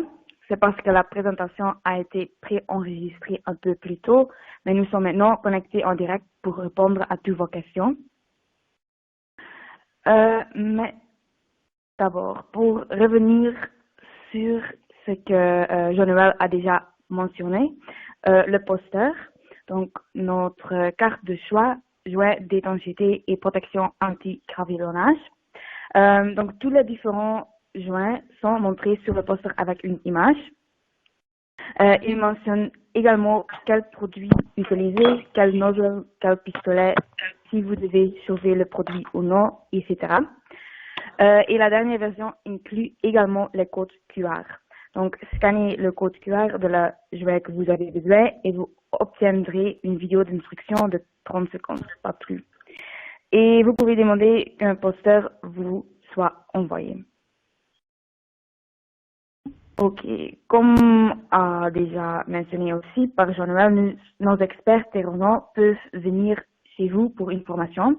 C'est parce que la présentation a été préenregistrée un peu plus tôt, mais nous sommes maintenant connectés en direct pour répondre à toutes vos questions. Mais d'abord, pour revenir sur ce que Jean-Noël a déjà mentionné, le poster, donc notre carte de choix, jouet d'étanchéité et protection anti-gravillonnage. Donc tous les différents joints sont montrés sur le poster avec une image. Il mentionne également quel produit utiliser, quel nozzle, quel pistolet, si vous devez chauffer le produit ou non, etc. Et la dernière version inclut également les codes QR. Donc, scannez le code QR de la jouet que vous avez besoin et vous obtiendrez une vidéo d'instruction de 30 secondes, pas plus. Et vous pouvez demander qu'un poster vous soit envoyé. Ok, comme a déjà mentionné aussi par Jean-Noël, nos experts terrain peuvent venir chez vous pour une formation.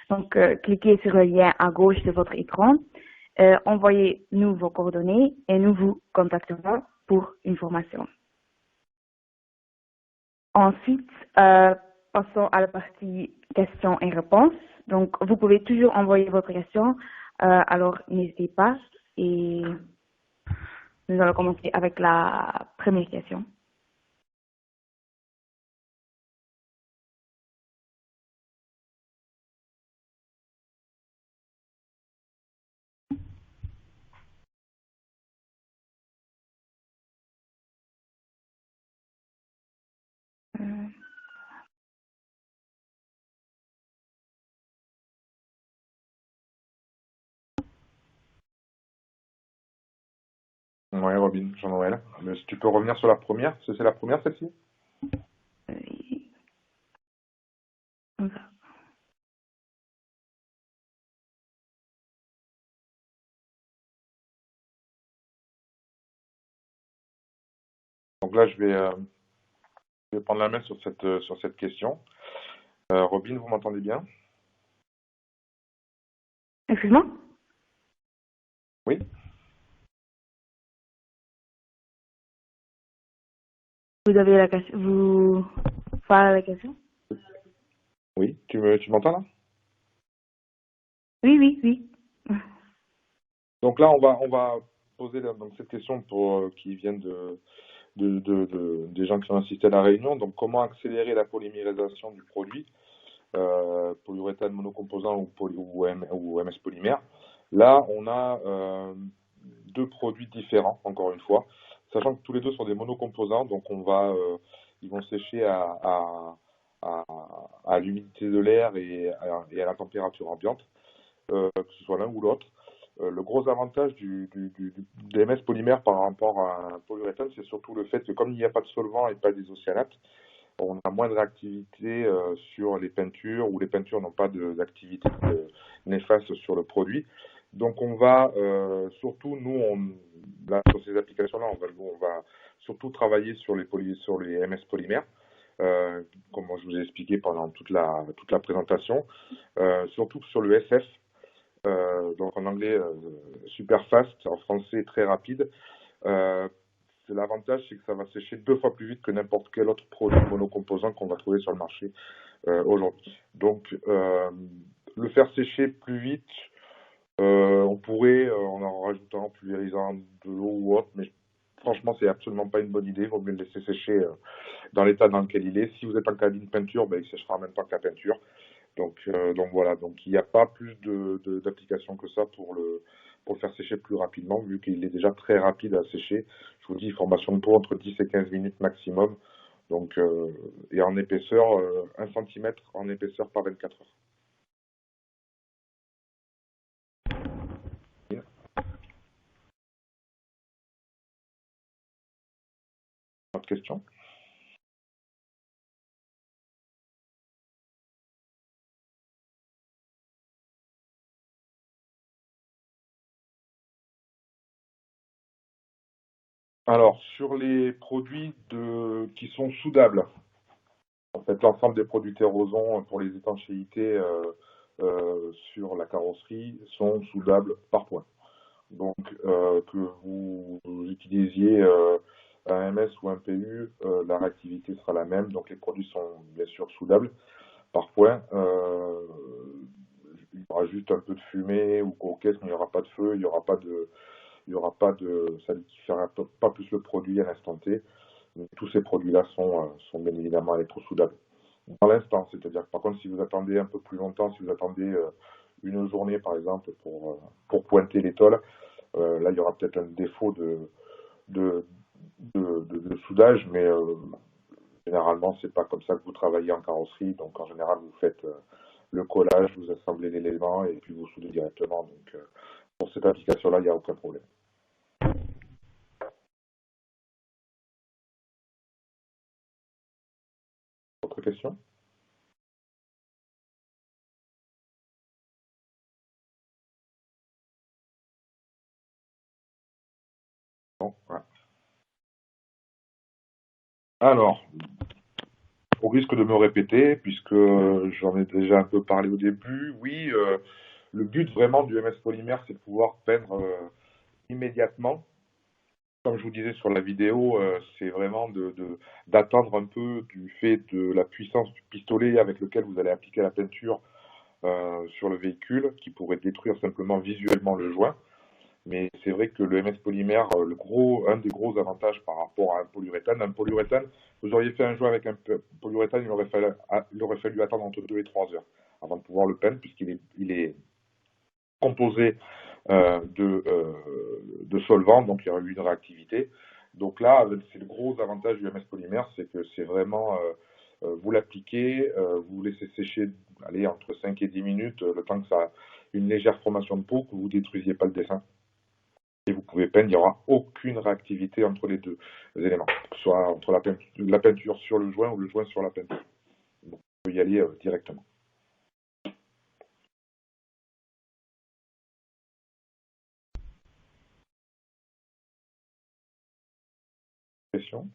Donc, cliquez sur le lien à gauche de votre écran, envoyez-nous vos coordonnées et nous vous contacterons pour une formation. Ensuite, passons à la partie questions et réponses. Donc, vous pouvez toujours envoyer votre question, alors n'hésitez pas et nous allons commencer avec la première question. Ouais, Robin, Jean-Noël. Si tu peux revenir sur la première, c'est la première celle-ci? Donc là, je vais prendre la main sur cette question. Robin, vous m'entendez bien? Excuse-moi? Oui. Vous avez la question? Vous parlez la question? Oui, tu m'entends là? Oui. Donc là, on va poser donc cette question qui vient des gens qui ont assisté à la réunion. Donc, comment accélérer la polymérisation du produit, polyuréthane monocomposant ou MS polymère. Là, on a deux produits différents, encore une fois, sachant que tous les deux sont des monocomposants, donc ils vont sécher à l'humidité de l'air et à la température ambiante. que ce soit l'un ou l'autre. Le gros avantage des MS polymères par rapport à un polyuréthane, c'est surtout le fait que comme il n'y a pas de solvant et pas d'isocyanates, on a moins de réactivité sur les peintures, ou les peintures n'ont pas d'activité néfaste sur le produit. Donc on va surtout, là, sur ces applications-là, on va surtout travailler sur les MS polymères, comme je vous ai expliqué pendant toute la présentation, surtout sur le SF. Donc en anglais super fast, en français très rapide. L'avantage, c'est que ça va sécher 2 fois plus vite que n'importe quel autre produit monocomposant qu'on va trouver sur le marché aujourd'hui. Donc le faire sécher plus vite, on pourrait, en rajoutant, en pulvérisant de l'eau ou autre, mais franchement, c'est absolument pas une bonne idée. Il vaut mieux le laisser sécher dans l'état dans lequel il est. Si vous êtes en cabine peinture, ben, il séchera en même temps que la peinture. Donc voilà, donc il n'y a pas plus d'application que ça pour le faire sécher plus rapidement, vu qu'il est déjà très rapide à sécher. Je vous dis, formation de peau entre 10 et 15 minutes maximum. Donc, et en épaisseur, 1 cm en épaisseur par 24 heures. Autre question? Alors, sur les produits qui sont soudables, en fait, l'ensemble des produits Terroson pour les étanchéités sur la carrosserie sont soudables par point. Donc, que vous utilisiez un MS ou un PU, la réactivité sera la même. Donc, les produits sont bien sûr soudables par point. Il y aura juste un peu de fumée ou coquette, mais il n'y aura pas de feu, il n'y aura pas ça ne différera pas plus le produit à l'instant T. Tous ces produits-là sont bien évidemment électrosoudables. Dans l'instant, c'est-à-dire que par contre, si vous attendez un peu plus longtemps, si vous attendez une journée par exemple pour pointer les tôles, là il y aura peut-être un défaut de soudage, mais généralement c'est pas comme ça que vous travaillez en carrosserie. Donc en général vous faites le collage, vous assemblez l'élément et puis vous soudez directement. Donc pour cette application-là, il n'y a aucun problème. Autre question? Non, ouais. Alors, au risque de me répéter, puisque j'en ai déjà un peu parlé au début, oui, le but vraiment du MS Polymère, c'est de pouvoir peindre immédiatement. Comme je vous disais sur la vidéo, c'est vraiment d'attendre un peu du fait de la puissance du pistolet avec lequel vous allez appliquer la peinture sur le véhicule, qui pourrait détruire simplement visuellement le joint. Mais c'est vrai que le MS polymère, un des gros avantages par rapport à un polyuréthane, vous auriez fait un joint avec un polyuréthane, il aurait fallu attendre entre 2 et 3 heures avant de pouvoir le peindre, puisqu'il est composé de solvant, donc il y aurait eu une réactivité. Donc là, c'est le gros avantage du MS polymère, c'est que c'est vraiment, vous l'appliquez, vous laissez sécher, allez, entre 5 et 10 minutes, le temps que ça a une légère formation de peau, que vous ne détruisiez pas le dessin. Et vous pouvez peindre, il n'y aura aucune réactivité entre les deux éléments, que ce soit entre la peinture sur le joint ou le joint sur la peinture. Donc, on peut y aller directement. Question?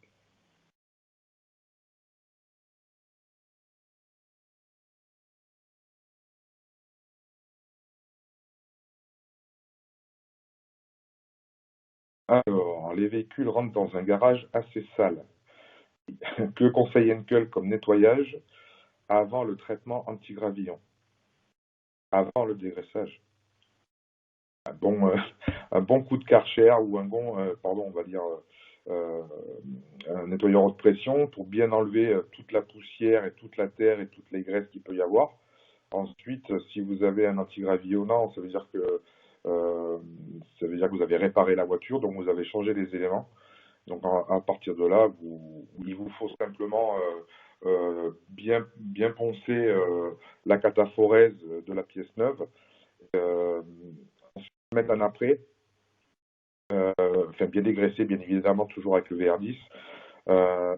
Alors, les véhicules rentrent dans un garage assez sale. Que conseille Henkel comme nettoyage avant le traitement anti-gravillon, avant le dégraissage? Un bon coup de Karcher ou on va dire un nettoyeur haute pression pour bien enlever toute la poussière et toute la terre et toutes les graisses qu'il peut y avoir. Ensuite, si vous avez un anti-gravillonnant, ça veut dire que vous avez réparé la voiture, donc vous avez changé les éléments. Donc à partir de là, il vous faut simplement bien poncer la cataphorèse de la pièce neuve Ensuite, mettre un après, enfin bien dégraisser, bien évidemment, toujours avec le VR10,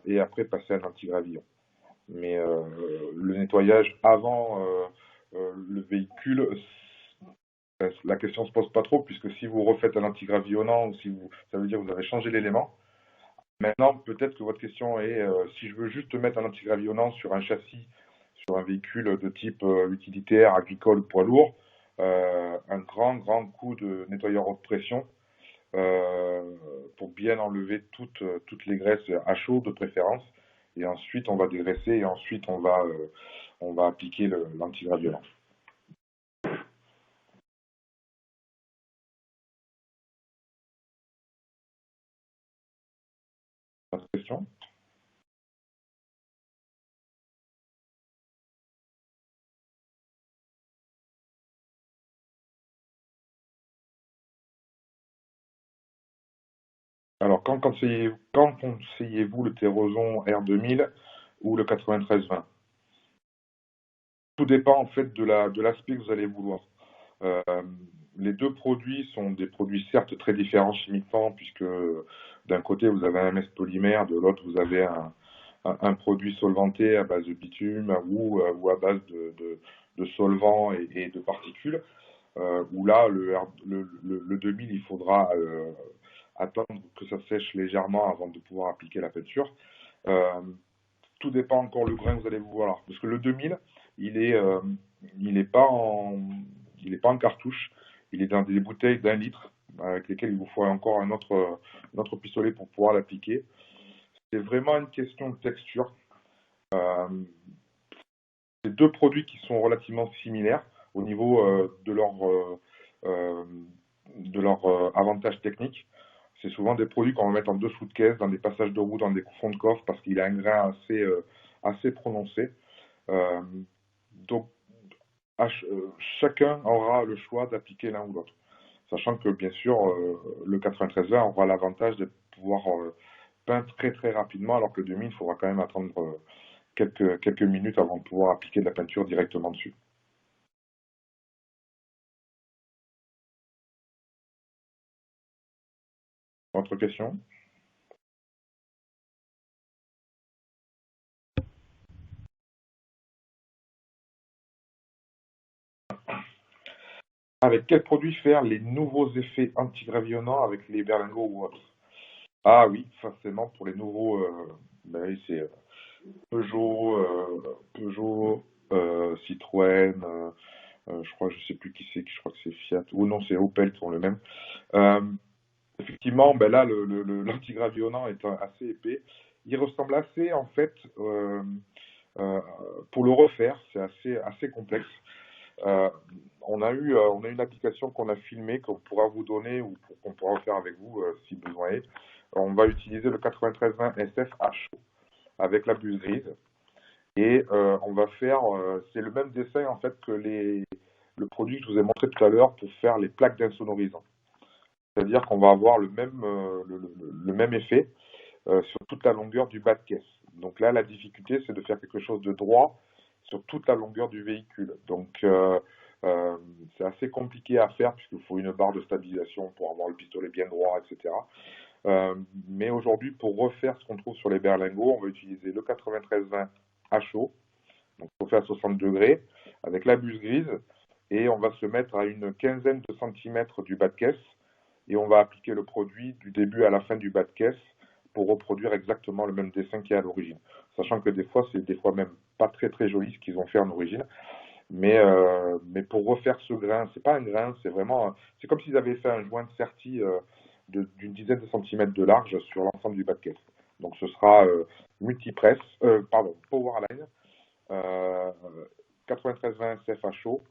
et après passer un anti-gravillon. Mais le nettoyage avant le véhicule, la question ne se pose pas trop, puisque si vous refaites un antigravillonnant, ou si vous, ça veut dire que vous avez changé l'élément. Maintenant, peut-être que votre question est, si je veux juste mettre un antigravillonnant sur un châssis, sur un véhicule de type utilitaire, agricole, poids lourd, un grand coup de nettoyeur haute pression pour bien enlever toutes les graisses à chaud de préférence. Et ensuite, on va dégraisser et ensuite, on va appliquer l'antigravillonnant. Autre question ? Alors, quand conseillez-vous le Terroson R2000 ou le 9320 ? Tout dépend en fait de l'aspect que vous allez vouloir. Les deux produits sont des produits certes très différents chimiquement, puisque d'un côté vous avez un MS polymère, de l'autre vous avez un produit solvanté à base de bitume ou à base de solvants et de particules. Où là, le 2000, il faudra attendre que ça sèche légèrement avant de pouvoir appliquer la peinture. Tout dépend encore le grain que vous allez vouloir. Parce que le 2000, il est pas en cartouche. Il est dans des bouteilles d'1 litre avec lesquelles il vous faut encore un autre pistolet pour pouvoir l'appliquer. C'est vraiment une question de texture. C'est deux produits qui sont relativement similaires au niveau de leur avantage technique. C'est souvent des produits qu'on va mettre en dessous de caisse, dans des passages de roue, dans des fonds de coffre, parce qu'il a un grain assez prononcé. Donc, chacun aura le choix d'appliquer l'un ou l'autre. Sachant que, bien sûr, le 9320 aura l'avantage de pouvoir peindre très très rapidement, alors que le 2000, il faudra quand même attendre quelques minutes avant de pouvoir appliquer de la peinture directement dessus. Autre question ? Avec quel produit faire les nouveaux effets antigravillonnants avec les berlingots ou autres? Ah oui, forcément pour les nouveaux, ben, c'est Peugeot, Citroën, je crois, je sais plus qui c'est, je crois que c'est Fiat, ou non, c'est Opel qui ont le même. Effectivement, ben là, l'antigravillonnant est assez épais. Il ressemble assez, en fait, pour le refaire, c'est assez complexe. On a une application qu'on a filmée, qu'on pourra vous donner ou qu'on pourra faire avec vous si besoin est. On va utiliser le 9320 SF à chaud avec la buse grise. Et on va faire, c'est le même dessin en fait que le produit que je vous ai montré tout à l'heure pour faire les plaques d'insonorisant. C'est-à-dire qu'on va avoir le même effet sur toute la longueur du bas de caisse. Donc là, la difficulté, c'est de faire quelque chose de droit sur toute la longueur du véhicule. Donc c'est assez compliqué à faire puisqu'il faut une barre de stabilisation pour avoir le pistolet bien droit, etc. Mais aujourd'hui, pour refaire ce qu'on trouve sur les berlingots, on va utiliser le 9320 à chaud, donc chauffé à 60 degrés, avec la buse grise, et on va se mettre à une quinzaine de centimètres du bas de caisse, et on va appliquer le produit du début à la fin du bas de caisse pour reproduire exactement le même dessin qu'il y a à l'origine. Sachant que des fois, c'est des fois même pas très très joli ce qu'ils ont fait en origine. Mais pour refaire ce grain, c'est pas un grain, c'est vraiment, c'est comme s'ils avaient fait un joint de serti d'une dizaine de centimètres de large sur l'ensemble du bas de caisse. Donc ce sera multipress, Powerline, 9320 SF à chaud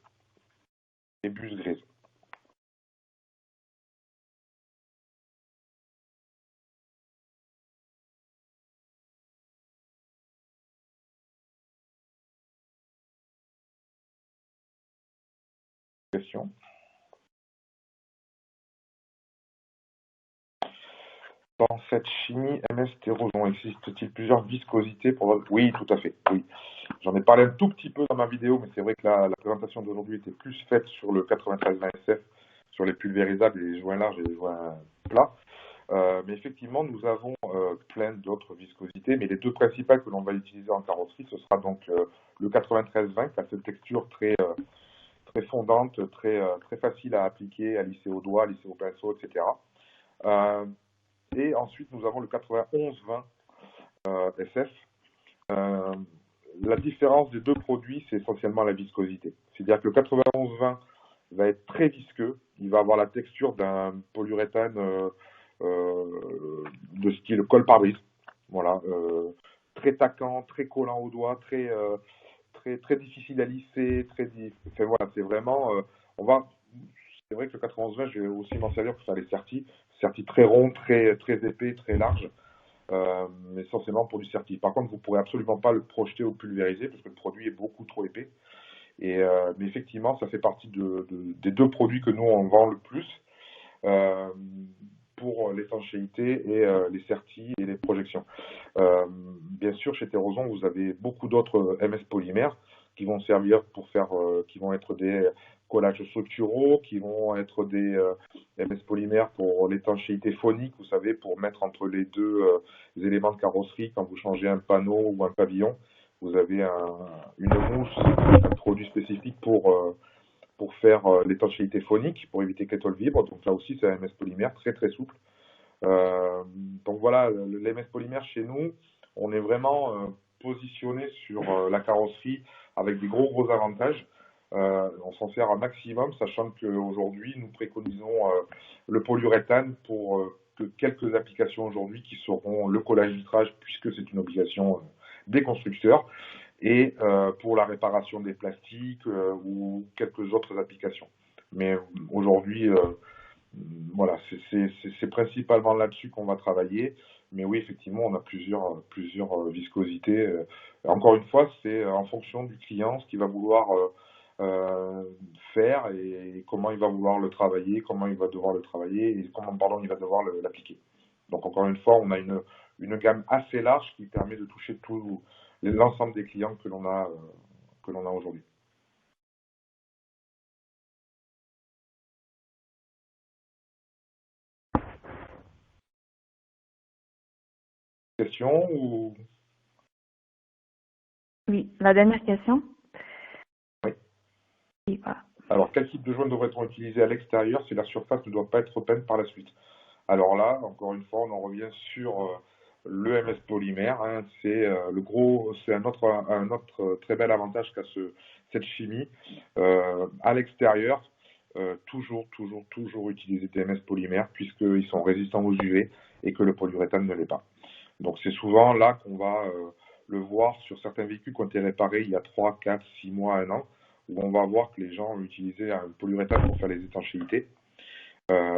et buse grise. Question. Dans cette chimie MS Terroson, existe-t-il plusieurs viscosités pour... Oui, tout à fait, oui. J'en ai parlé un tout petit peu dans ma vidéo, mais c'est vrai que la présentation d'aujourd'hui était plus faite sur le 9320 SF, sur les pulvérisables, et les joints larges et les joints plats. Mais effectivement, nous avons plein d'autres viscosités, mais les deux principales que l'on va utiliser en carrosserie, ce sera donc le 9320, qui a cette texture très fondante, très facile à appliquer, à lisser au doigt, à lisser au pinceau, etc. Et ensuite, nous avons le 9120 SF. La différence des deux produits, c'est essentiellement la viscosité. C'est-à-dire que le 9120 va être très visqueux, il va avoir la texture d'un polyuréthane de style colle pare-brise. Voilà, très taquant, très collant au doigt, très difficile à lisser, enfin, voilà, c'est vraiment, c'est vrai que le 91-20, je vais aussi m'en servir pour faire les certis très ronds, très épais, très larges, mais essentiellement pour du certi. Par contre, vous ne pourrez absolument pas le projeter ou pulvériser parce que le produit est beaucoup trop épais. Mais effectivement, ça fait partie des deux produits que nous, on vend le plus pour l'étanchéité et les certis et les projections. Bien sûr, chez Terroson, vous avez beaucoup d'autres MS polymères qui vont servir pour faire, qui vont être des collages structuraux, qui vont être des MS polymères pour l'étanchéité phonique, vous savez, pour mettre entre les deux éléments de carrosserie quand vous changez un panneau ou un pavillon. Vous avez une mousse, un produit spécifique pour faire l'étanchéité phonique, pour éviter que l'étoile vibre. Donc là aussi, c'est un MS polymère très souple. Donc voilà, les MS polymères chez nous, on est vraiment positionné sur la carrosserie avec des gros avantages. On s'en sert un maximum, sachant qu'aujourd'hui, nous préconisons le polyuréthane pour que quelques applications aujourd'hui qui seront le collage vitrage, puisque c'est une obligation des constructeurs, et pour la réparation des plastiques ou quelques autres applications. Mais aujourd'hui, voilà, c'est principalement là-dessus qu'on va travailler. Mais oui, effectivement, on a plusieurs viscosités. Encore une fois, c'est en fonction du client, ce qu'il va vouloir faire et comment il va vouloir le travailler, comment il va devoir le travailler et comment, pardon, il va devoir l'appliquer. Donc, encore une fois, on a une gamme assez large qui permet de toucher tout l'ensemble des clients que l'on a aujourd'hui. Question ou... Oui, la dernière question. Oui. Oui, voilà. Alors, quel type de joint devrait-on utiliser à l'extérieur si la surface ne doit pas être peinte par la suite? Alors là, encore une fois, on en revient sur le MS polymère. Hein. C'est un autre très bel avantage qu'a cette chimie. À l'extérieur, toujours utiliser des MS polymères puisqu'ils sont résistants aux UV et que le polyuréthane ne l'est pas. Donc c'est souvent là qu'on va le voir sur certains véhicules qui ont été réparés il y a 3, 4, 6 mois, 1 an, où on va voir que les gens ont utilisé un polyuréthane pour faire les étanchéités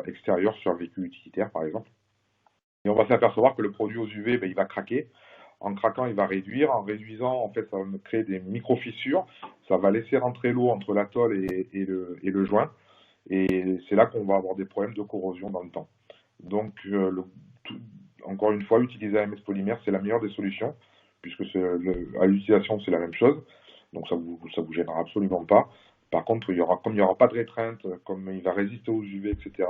extérieures sur un véhicule utilitaire par exemple. Et on va s'apercevoir que le produit aux UV, il va craquer. En craquant, il va réduire. En réduisant, en fait, ça va créer des micro-fissures. Ça va laisser rentrer l'eau entre la tôle et le joint. Et c'est là qu'on va avoir des problèmes de corrosion dans le temps. Donc, encore une fois, utiliser un MS polymère, c'est la meilleure des solutions, puisque à l'utilisation, c'est la même chose. Donc, ça vous gênera absolument pas. Par contre, comme il n'y aura pas de rétreinte, comme il va résister aux UV, etc.,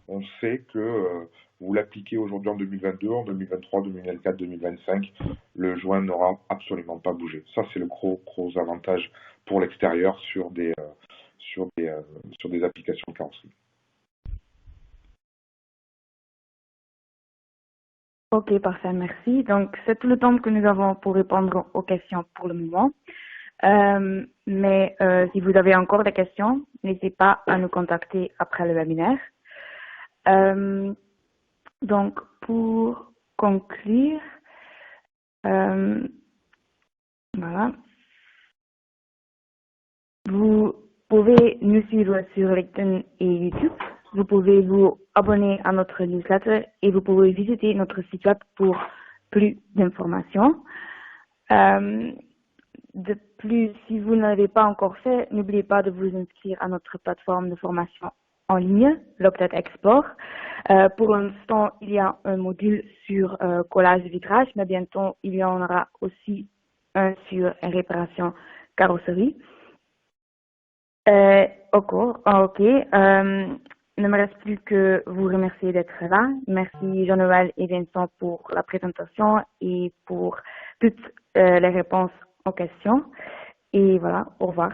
on sait que vous l'appliquez aujourd'hui en 2022, en 2023, 2024, 2025, le joint n'aura absolument pas bougé. Ça, c'est le gros avantage pour l'extérieur sur des applications carrosserie. Ok, parfait, merci. Donc, c'est tout le temps que nous avons pour répondre aux questions pour le moment. Mais si vous avez encore des questions, n'hésitez pas à nous contacter après le webinaire. Donc, pour conclure, voilà. Vous pouvez nous suivre sur LinkedIn et YouTube. Vous pouvez vous abonner à notre newsletter et vous pouvez visiter notre site web pour plus d'informations. De plus, si vous ne l'avez pas encore fait, n'oubliez pas de vous inscrire à notre plateforme de formation en ligne, l'Octet Explore. Pour l'instant, il y a un module sur collage vitrage, mais bientôt, il y en aura aussi un sur réparation carrosserie. Ok. Ne me reste plus que vous remercier d'être là. Merci Jean-Noël et Vincent pour la présentation et pour toutes les réponses aux questions. Et voilà, au revoir.